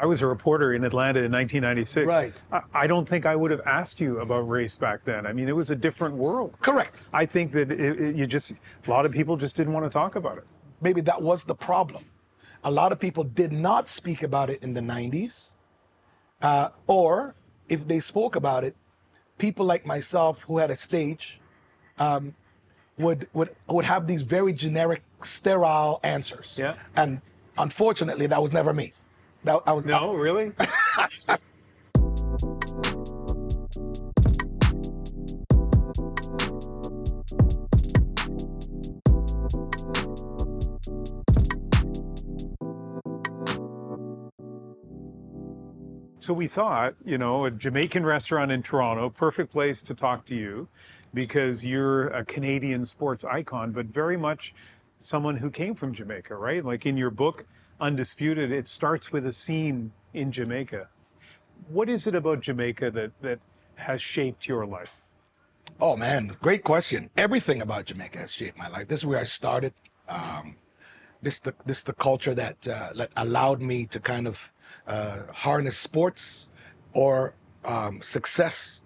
I was a reporter in Atlanta in 1996. Right. I don't think I would have asked you about race back then. I mean, it was a different world. Correct. I think that a lot of people just didn't want to talk about it. Maybe that was the problem. A lot of people did not speak about it in the 90s. Or if they spoke about it, people like myself who had a stage would have these very generic, sterile answers. Yeah. And unfortunately, that was never me. No, really? So we thought, a Jamaican restaurant in Toronto, perfect place to talk to you because you're a Canadian sports icon, but very much someone who came from Jamaica, right? Like in your book, Undisputed, it starts with a scene in Jamaica. What is it about Jamaica that has shaped your life? Oh man, great question. Everything about Jamaica has shaped my life. This is where I started. This is the culture that allowed me to kind of harness sports or success.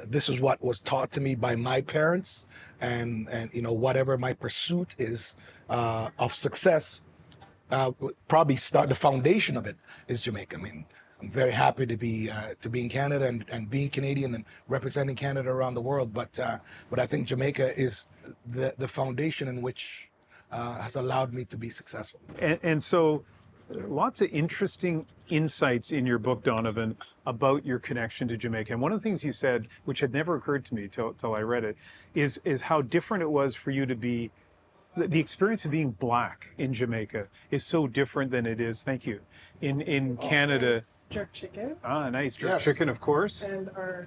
This is what was taught to me by my parents, and whatever my pursuit is of success. Probably start the foundation of it is Jamaica. I mean, I'm very happy to be in Canada and being Canadian and representing Canada around the world. But I think Jamaica is the foundation in which has allowed me to be successful. And so, lots of interesting insights in your book, Donovan, about your connection to Jamaica. And one of the things you said, which had never occurred to me till I read it, is how different it was for you to be. The experience of being black in Jamaica is so different than it is, thank you, in Canada. Jerk chicken. Ah, nice. Jerk Yes. chicken, of course. And our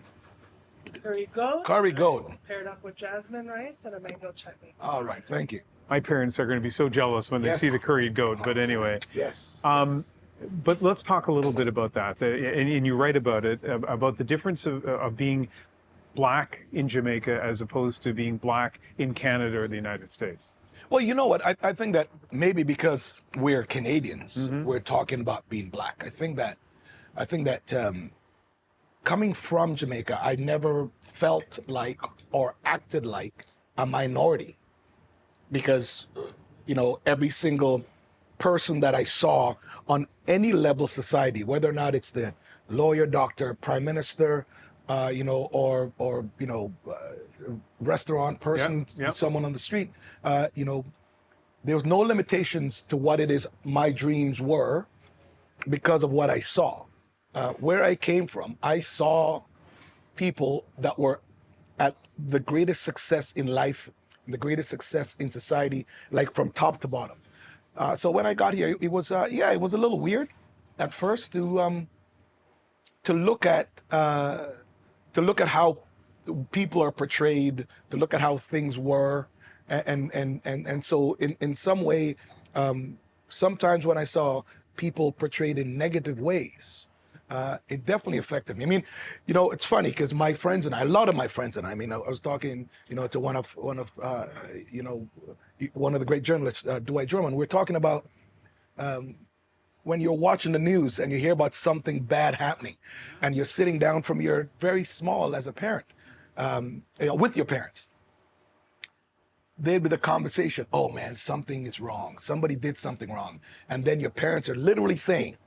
curry goat. Curry goat. Paired up with jasmine rice and a mango chutney. All right, thank you. My parents are going to be so jealous when they Yes. see the curried goat, but anyway. Yes. But let's talk a little bit about that. And you write about it, about the difference of being black in Jamaica as opposed to being black in Canada or the United States. Well, you know what? I think that maybe because we're Canadians, we're talking about being black. I think that coming from Jamaica, I never felt like or acted like a minority, because every single person that I saw on any level of society, whether or not it's the lawyer, doctor, prime minister, or restaurant person, Yep. someone on the street, there was no limitations to what it is my dreams were because of what I saw. Where I came from, I saw people that were at the greatest success in life, the greatest success in society, like from top to bottom. So when I got here, it was a little weird at first to look at how people are portrayed, to look at how things were, and so in some way, sometimes when I saw people portrayed in negative ways, it definitely affected me. I mean, it's funny because my friends and I, a lot of my friends and I mean, I was talking, to one of the great journalists, Dwight Drummond. We're talking about when you're watching the news and you hear about something bad happening, and you're sitting down from you're very small as a parent, with your parents. There'd be the conversation, oh man, something is wrong. Somebody did something wrong. And then your parents are literally saying,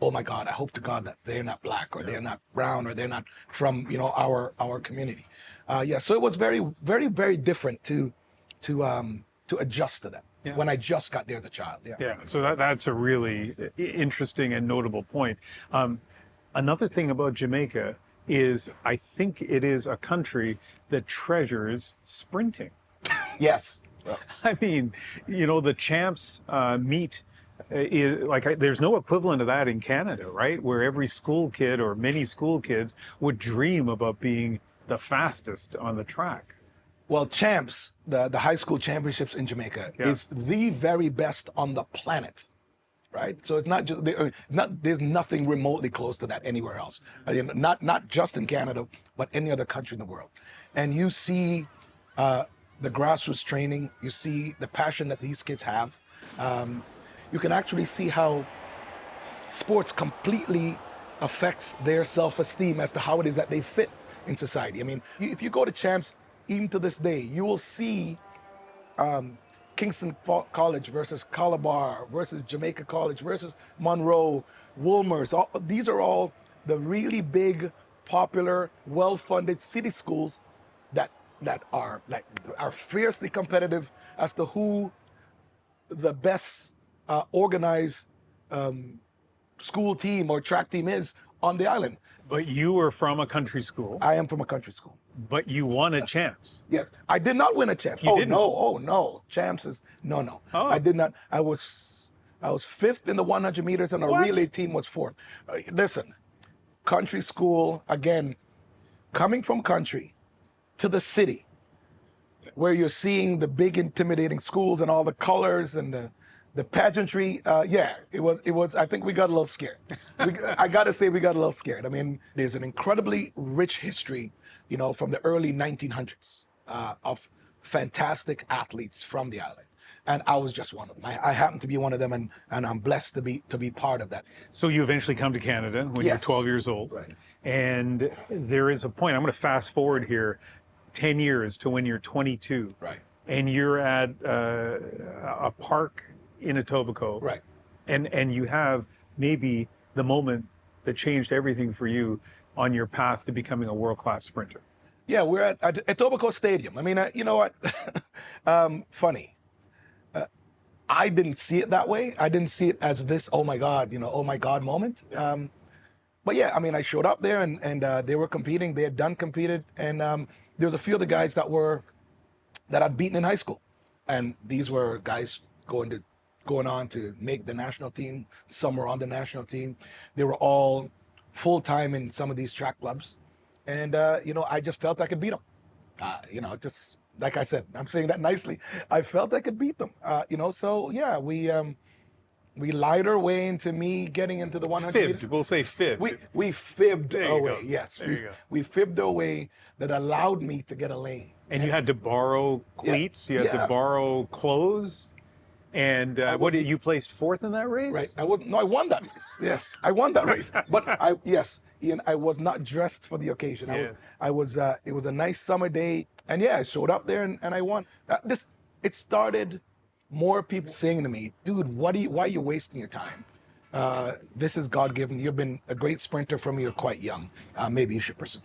oh my God, I hope to God that they're not black or they're not brown or they're not from, our community. So it was very, very, very different to adjust to that when I just got there as a child. Yeah, so that's a really interesting and notable point. Another thing about Jamaica is I think it is a country that treasures sprinting. Yes. I mean, the champs meet there's no equivalent of that in Canada, right? Where every school kid or many school kids would dream about being the fastest on the track. Well, champs, the high school championships in Jamaica is the very best on the planet, right? So it's not just there's nothing remotely close to that anywhere else. Not just in Canada, but any other country in the world. And you see the grassroots training, you see the passion that these kids have. You can actually see how sports completely affects their self-esteem as to how it is that they fit in society. I mean, if you go to champs, even to this day, you will see Kingston College versus Calabar versus Jamaica College versus Monroe, Wolmer's. These are all the really big, popular, well-funded city schools that are fiercely competitive as to who the best organized school team or track team is on the island. But you were from a country school, I am from a country school. but you won a champs. Yes, I did not win a champs. You didn't? No, champs is no. Oh. I did not. I was fifth in the 100 meters, and our What? relay team was fourth. Listen, country school again, coming from country to the city, where you're seeing the big intimidating schools and all the colors and the pageantry. It was. I think we got a little scared. I got to say we got a little scared. I mean, there's an incredibly rich history, from the early 1900s of fantastic athletes from the island, and I was just one of them. I happen to be one of them, and I'm blessed to be part of that. So you eventually come to Canada when Yes. you're 12 years old. Right. And there is a point, I'm going to fast forward here 10 years to when you're 22. Right. And you're at a park in Etobicoke. Right. And you have maybe the moment that changed everything for you on your path to becoming a world-class sprinter. Yeah, we're at Etobicoke Stadium. I mean, you know what? Funny. I didn't see it that way. I didn't see it as this, oh my God, oh my God moment. But yeah, I mean, I showed up there and they were competing. They had done competed. And there was a few of the guys that I'd beaten in high school. And these were guys going on to make the national team. Some were on the national team. They were all full-time in some of these track clubs. And, I just felt I could beat them. Just like I said, I'm saying that nicely. I felt I could beat them. So yeah, we lied our way into me getting into the 100 Fibbed, meters. we'll say fibbed. We fibbed There you our go. way. Yes, There you go. we fibbed our way that allowed me to get a lane. And you had to borrow cleats, you had to Yeah. borrow clothes. And you placed fourth in that race? Right. I won that race. Yes, I won that race. But Ian, I was not dressed for the occasion. Yeah. It was a nice summer day, and I showed up there and I won. It started more people saying to me, dude, why are you wasting your time? This is God-given. You've been a great sprinter from you're quite young. Maybe you should pursue.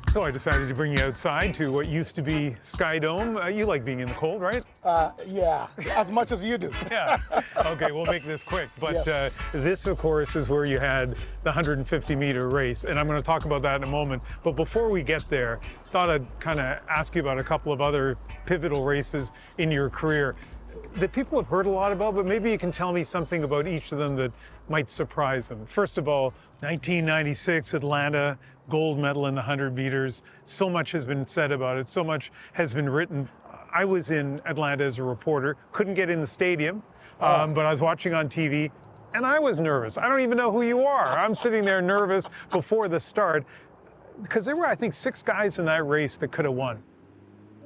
So I decided to bring you outside to what used to be Sky Dome. You like being in the cold, right? Yeah, as much as you do. Yeah. Okay, we'll make this quick. But Yes. this, of course, is where you had the 150-meter race. And I'm going to talk about that in a moment. But before we get there, thought I'd kind of ask you about a couple of other pivotal races in your career that people have heard a lot about, but maybe you can tell me something about each of them that might surprise them. First of all, 1996 Atlanta, gold medal in the 100 meters. So much has been said about it. So much has been written. I was in Atlanta as a reporter, couldn't get in the stadium, but I was watching on TV and I was nervous. I don't even know who you are. I'm sitting there nervous before the start because there were, I think, 6 guys in that race that could have won.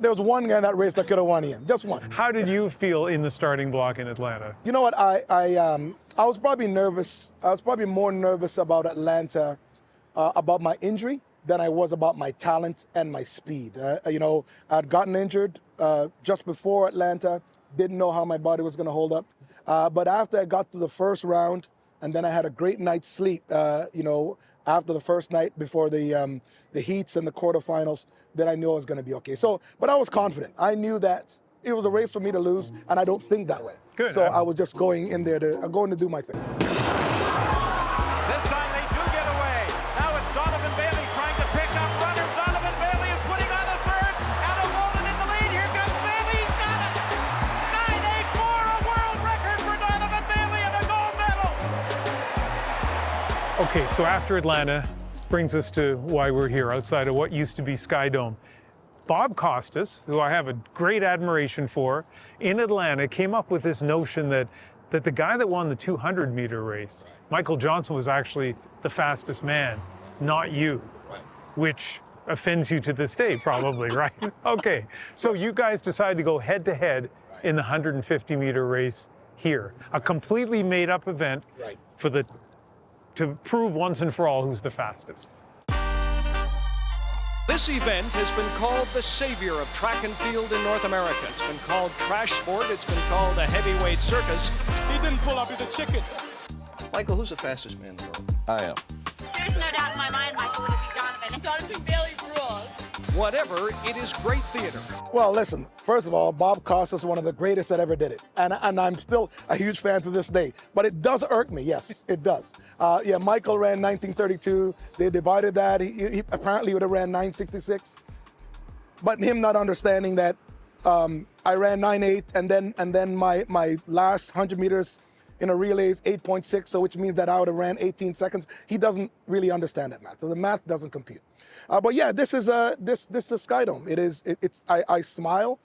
There was one guy in that race that could have won, Ian. Just one. How did you feel in the starting block in Atlanta? You know what? I was probably nervous. I was probably more nervous about Atlanta, about my injury than I was about my talent and my speed. I'd gotten injured just before Atlanta. Didn't know how my body was going to hold up. But after I got to the first round, and then I had a great night's sleep. After the first night before the heats and the quarterfinals, then I knew I was going to be okay. But I was confident. I knew that it was a race for me to lose, and I don't think that way. Good. So I was just going in there to do my thing. This time they do get away. Now it's Donovan Bailey trying to pick up runners. Donovan Bailey is putting on the surge. Adam Walden in the lead. Here comes Bailey. He's got it. 9.84, a world record for Donovan Bailey and a gold medal. Okay, so after Atlanta brings us to why we're here, outside of what used to be Sky Dome. Bob Costas, who I have a great admiration for, in Atlanta came up with this notion that the guy that won the 200-meter race, Michael Johnson, was actually the fastest man, not you, which offends you to this day, probably, right? Okay, so you guys decided to go head-to-head in the 150-meter race here, a completely made-up event for to prove once and for all who's the fastest. This event has been called the savior of track and field in North America. It's been called trash sport. It's been called a heavyweight circus. He didn't pull up, he's a chicken. Michael, who's the fastest man in the world? I am. There's no doubt in my mind, Michael would be Donovan. Donovan Bailey rules. Whatever, it is great theater. Well, listen, first of all, Bob Costas is one of the greatest that ever did it. And I'm still a huge fan to this day. But it does irk me, yes, it does. Yeah, Michael ran 1932. They divided that. He apparently would have ran 966. But him not understanding that I ran 9.8 and then my last 100 meters in a relay is 8.6, so which means that I would have ran 18 seconds. He doesn't really understand that math. So the math doesn't compute. But yeah, this is the Skydome. I smile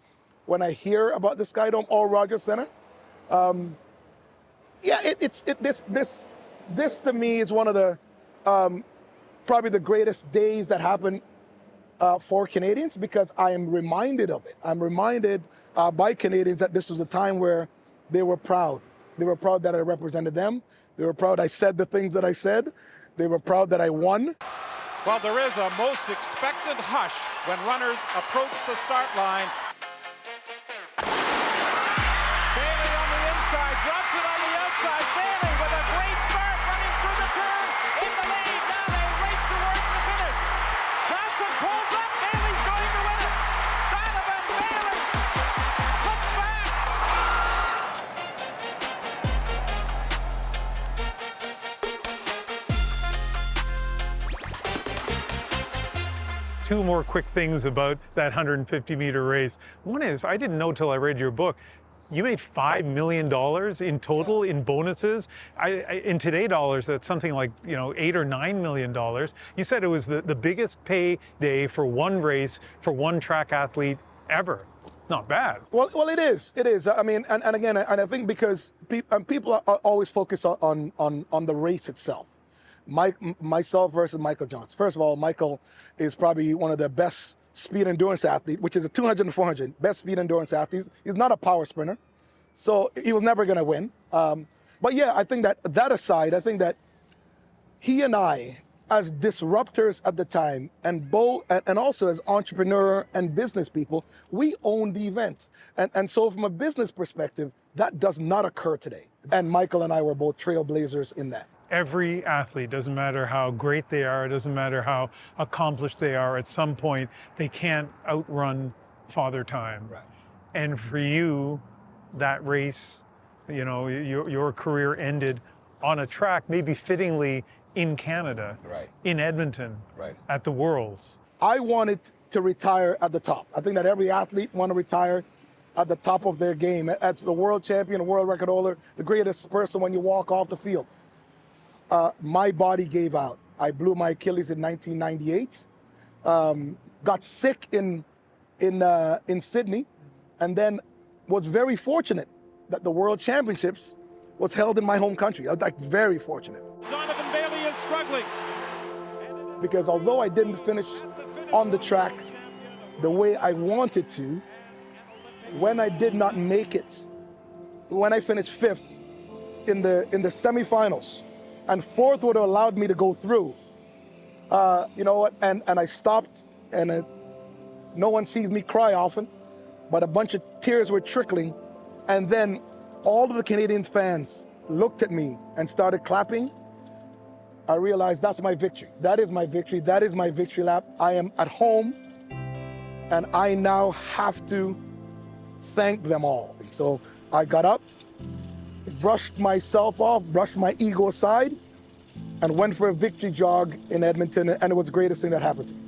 when I hear about the Skydome or Rogers Center. Yeah, this to me is one of the probably the greatest days that happen for Canadians, because I am reminded of it. I'm reminded by Canadians that this was a time where they were proud. They were proud that I represented them. They were proud I said the things that I said. They were proud that I won. Well, there is a most expected hush when runners approach the start line. Bailey on the inside, drops it on the outside. Bailey with a great start, running through the turn, in the lead. Now they race towards the finish. Johnson pulls up, Bailey's going to win it. Donovan Bailey comes back. Two more quick things about that 150-meter race. One is, I didn't know till I read your book, you made $5 million in total in bonuses. In today dollars, that's something like $8 or $9 million. You said it was the biggest payday for one race for one track athlete ever. Not bad. Well, it is. It is. I mean, and again, and I think because people are always focused on the race itself. Myself versus Michael Johnson. First of all, Michael is probably one of the best speed endurance athletes, which is a 200 and 400, best speed endurance athletes. He's not a power sprinter, so he was never going to win. But yeah, I think that aside, I think that he and I, as disruptors at the time, and also as entrepreneur and business people, we own the event. And so from a business perspective, that does not occur today. And Michael and I were both trailblazers in that. Every athlete, doesn't matter how great they are, it doesn't matter how accomplished they are, at some point they can't outrun Father Time. Right. And for you, that race, your career ended on a track, maybe fittingly in Canada, Right. in Edmonton, Right. at the Worlds. I wanted to retire at the top. I think that every athlete want to retire at the top of their game. As the world champion, world record holder, the greatest person when you walk off the field. My body gave out. I blew my Achilles in 1998. Got sick in Sydney, and then was very fortunate that the World Championships was held in my home country. I was very fortunate. Donovan Bailey is struggling. Because although I didn't finish on the track the way I wanted to, when I did not make it, when I finished fifth in the semifinals, and fourth would have allowed me to go through, you know what? And I stopped, and no one sees me cry often, but a bunch of tears were trickling, and then all of the Canadian fans looked at me and started clapping. I realized that's my victory. That is my victory. That is my victory lap. I am at home, and I now have to thank them all. So I got up, brushed myself off, brushed my ego aside, and went for a victory jog in Edmonton, and it was the greatest thing that happened to me.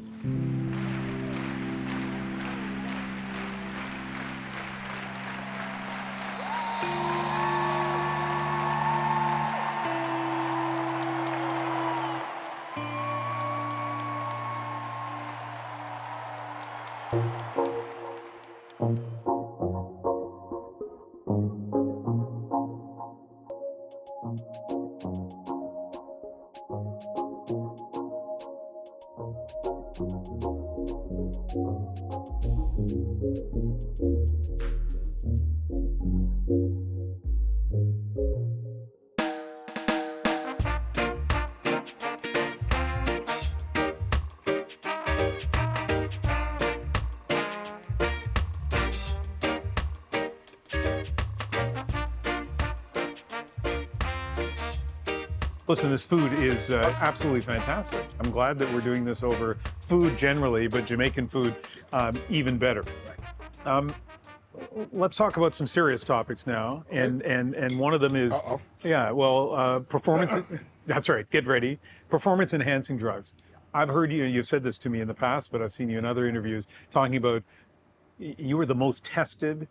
Listen, this food is absolutely fantastic. I'm glad that we're doing this over food generally, but Jamaican food even better. Let's talk about some serious topics now, and one of them is, performance. That's right. Get ready. Performance-enhancing drugs. I've heard you've said this to me in the past, but I've seen you in other interviews talking about you were the most tested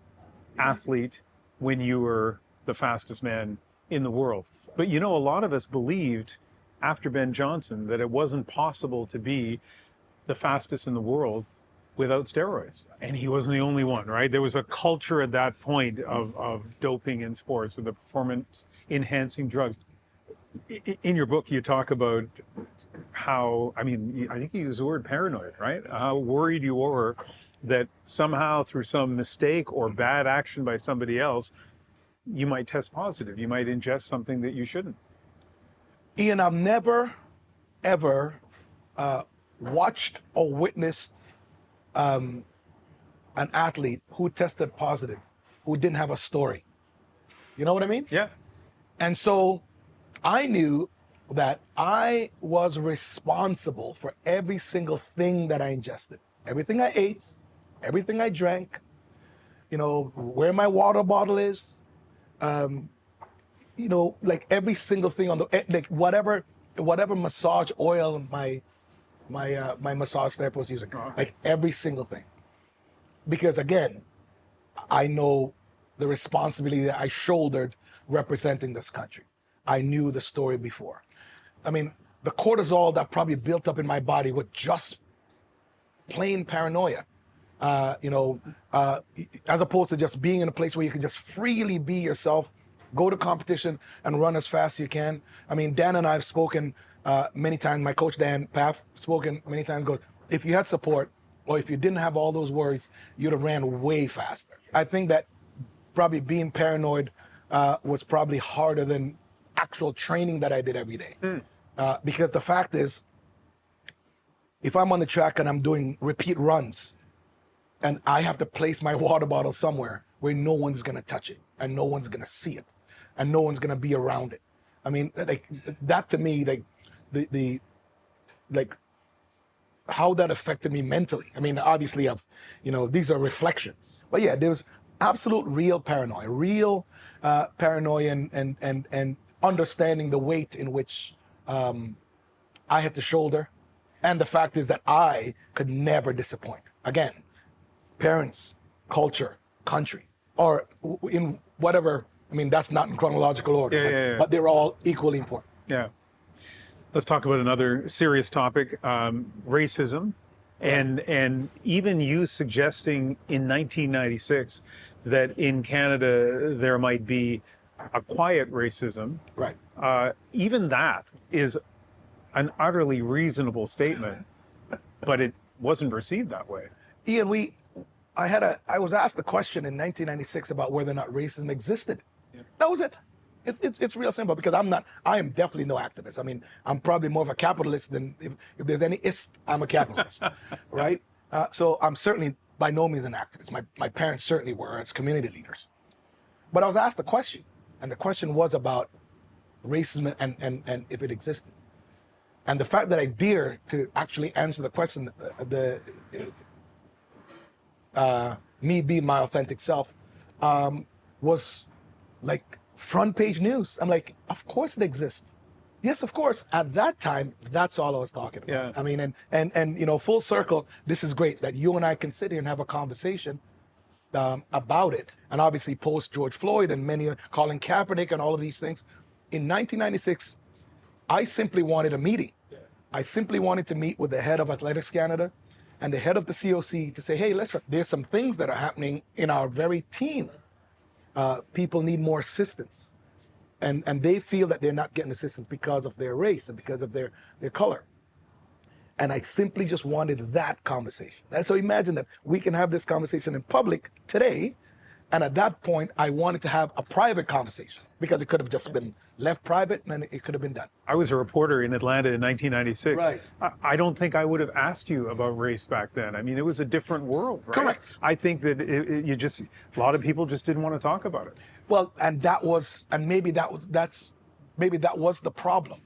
athlete when you were the fastest man in the world. But a lot of us believed after Ben Johnson that it wasn't possible to be the fastest in the world without steroids. And he wasn't the only one, right? There was a culture at that point of doping in sports and the performance-enhancing drugs. In your book, you talk about how, I think you use the word paranoid, right? How worried you were that somehow through some mistake or bad action by somebody else, you might test positive. You might ingest something that you shouldn't. Ian, I've never, ever watched or witnessed an athlete who tested positive, who didn't have a story. You know what I mean? Yeah. And so I knew that I was responsible for every single thing that I ingested. Everything I ate, everything I drank, where my water bottle is, like every single thing on like whatever massage oil my massage therapist was using, like every single thing. Because again, I know the responsibility that I shouldered representing this country. I knew the story before. The cortisol that probably built up in my body with just plain paranoia. As opposed to just being in a place where you can just freely be yourself, go to competition and run as fast as you can. Dan and I have spoken many times, my coach Dan Paff spoken many times, goes, if you had support or if you didn't have all those worries, you'd have ran way faster. I think that probably being paranoid was probably harder than actual training that I did every day. Because the fact is, if I'm on the track and I'm doing repeat runs, and I have to place my water bottle somewhere where no one's gonna touch it, and no one's gonna see it, and no one's gonna be around it. That to me, how that affected me mentally. Obviously, these are reflections, but yeah, there was absolute real paranoia, and understanding the weight in which I had to shoulder, and the fact is that I could never disappoint. Again, parents, culture, country, or in whatever, that's not in chronological order, but they're all equally important. Yeah. Let's talk about another serious topic, racism, and even you suggesting in 1996 that in Canada there might be a quiet racism. Right. Even that is an utterly reasonable statement, but it wasn't received that way. Ian, I was asked a question in 1996 about whether or not racism existed. Yeah. That was it. It's real simple, because I am definitely no activist. I'm probably more of a capitalist than if there's any ist, I'm a capitalist, right? So I'm certainly by no means an activist. My parents certainly were as community leaders. But I was asked a question, and the question was about racism and if it existed. And the fact that I dare to actually answer the question, me being my authentic self, was like front page news. I'm like, of course it exists. Yes, of course. At that time, that's all I was talking about. Yeah. And full circle, this is great that you and I can sit here and have a conversation about it. And obviously post George Floyd and Colin Kaepernick and all of these things. In 1996, I simply wanted a meeting. Yeah. I simply wanted to meet with the head of Athletics Canada and the head of the COC to say, hey, listen, there's some things that are happening in our very team. People need more assistance. and they feel that they're not getting assistance because of their race and because of their color. And I simply just wanted that conversation. And so imagine that we can have this conversation in public today. And at that point, I wanted to have a private conversation because it could have just been left private and it could have been done. I was a reporter in Atlanta in 1996. Right. I don't think I would have asked you about race back then. I mean, it was a different world, right? Correct. I think that a lot of people just didn't want to talk about it. Well, and maybe that was the problem.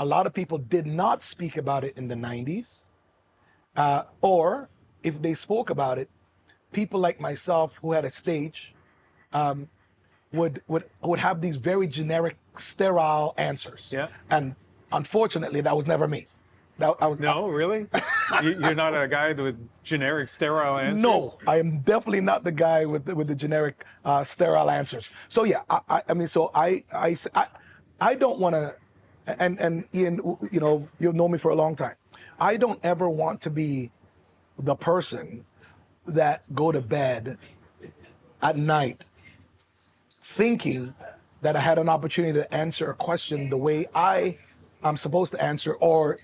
A lot of people did not speak about it in the 90s, or if they spoke about it, people like myself who had a stage would have these very generic, sterile answers. Yeah. And unfortunately, that was never me. No, really? You're not a guy with generic, sterile answers? No, I am definitely not the guy with the generic, sterile answers. So yeah, I don't want to. And Ian, you've known me for a long time. I don't ever want to be the person that go to bed at night thinking that I had an opportunity to answer a question the way I'm supposed to answer, or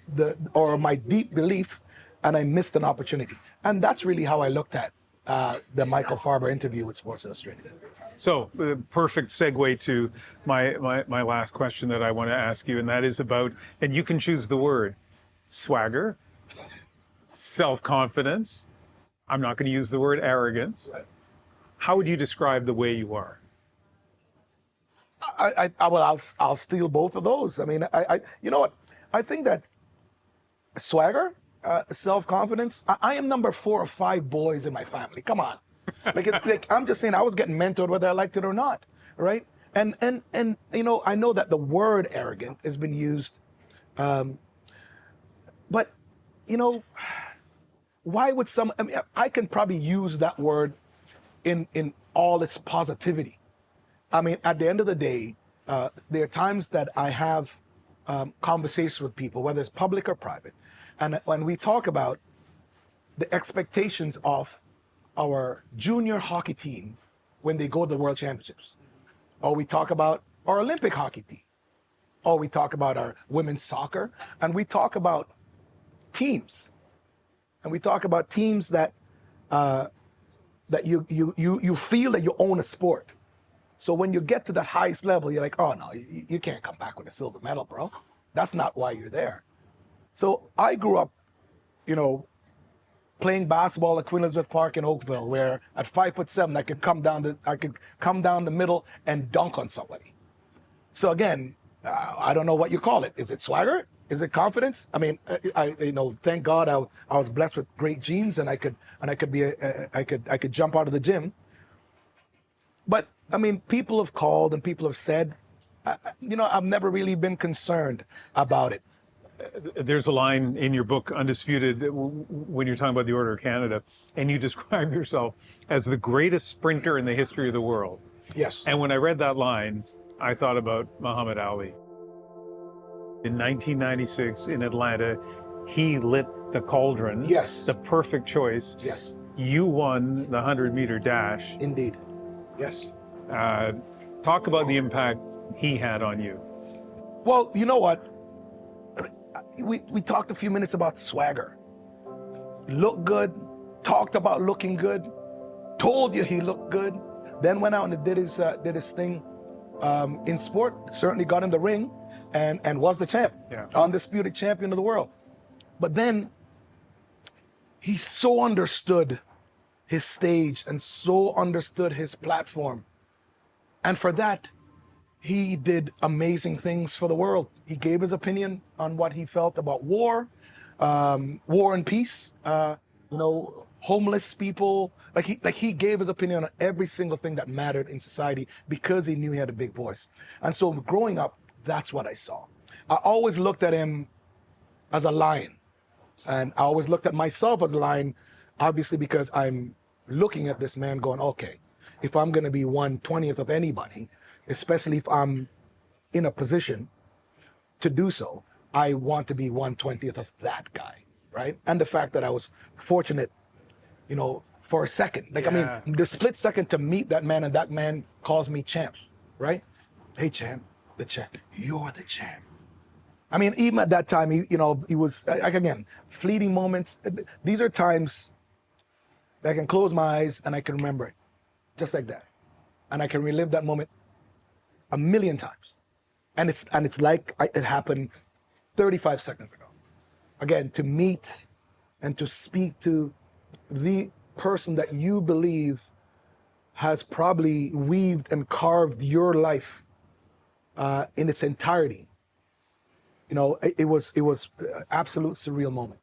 my deep belief, and I missed an opportunity. And that's really how I looked at the Michael Farber interview with Sports Illustrated. So, perfect segue to my last question that I want to ask you, and that is about, and you can choose the word, swagger, self-confidence. I'm not going to use the word arrogance. How would you describe the way you are? I'll steal both of those. I mean, you know what? I think that swagger, self-confidence. I am number 4 or 5 boys in my family. Come on. Like, it's like, I'm just saying I was getting mentored whether I liked it or not, right? And I know that the word arrogant has been used, but why would I can probably use that word in all its positivity. I mean, at the end of the day, there are times that I have conversations with people, whether it's public or private, and when we talk about the expectations of our junior hockey team when they go to the World Championships, or we talk about our Olympic hockey team, or we talk about our women's soccer, and we talk about teams, and we talk about teams that you feel that you own a sport. So when you get to the highest level, you're like, oh no, you can't come back with a silver medal, bro. That's not why you're there. So I grew up, playing basketball at Queen Elizabeth Park in Oakville, where at 5'7", I could come down the middle and dunk on somebody. So again, I don't know what you call it. Is it swagger? Is it confidence? I mean, thank God I was blessed with great genes, and I could jump out of the gym. But I mean, people have called and people have said, I've never really been concerned about it. There's a line in your book, Undisputed, when you're talking about the Order of Canada, and you describe yourself as the greatest sprinter in the history of the world. Yes. And when I read that line, I thought about Muhammad Ali. In 1996 in Atlanta, he lit the cauldron. Yes. The perfect choice. Yes. You won the 100-meter dash. Indeed. Yes. Talk about the impact he had on you. Well, you know what? We talked a few minutes about swagger. Looked good, talked about looking good, told you he looked good, then went out and did his thing in sport, certainly got in the ring and was the champ, undisputed champion of the world. But then he so understood his stage and so understood his platform. And for that, he did amazing things for the world. He gave his opinion on what he felt about war and peace, homeless people. Like he gave his opinion on every single thing that mattered in society because he knew he had a big voice. And so growing up, that's what I saw. I always looked at him as a lion. And I always looked at myself as a lion, obviously because I'm looking at this man going, okay, if I'm going to be 1/20th of anybody, especially if I'm in a position to do so, I want to be 1/20th of that guy, right? And the fact that I was fortunate, for a second. I mean, the split second to meet that man, and that man calls me champ, right? Hey, champ, the champ. You're the champ. I mean, even at that time, he was, like, again, fleeting moments. These are times that I can close my eyes and I can remember it, just like that. And I can relive that moment a million times. And it's like it happened 35 seconds ago. Again, to meet and to speak to the person that you believe has probably weaved and carved your life in its entirety. It was an absolute surreal moment.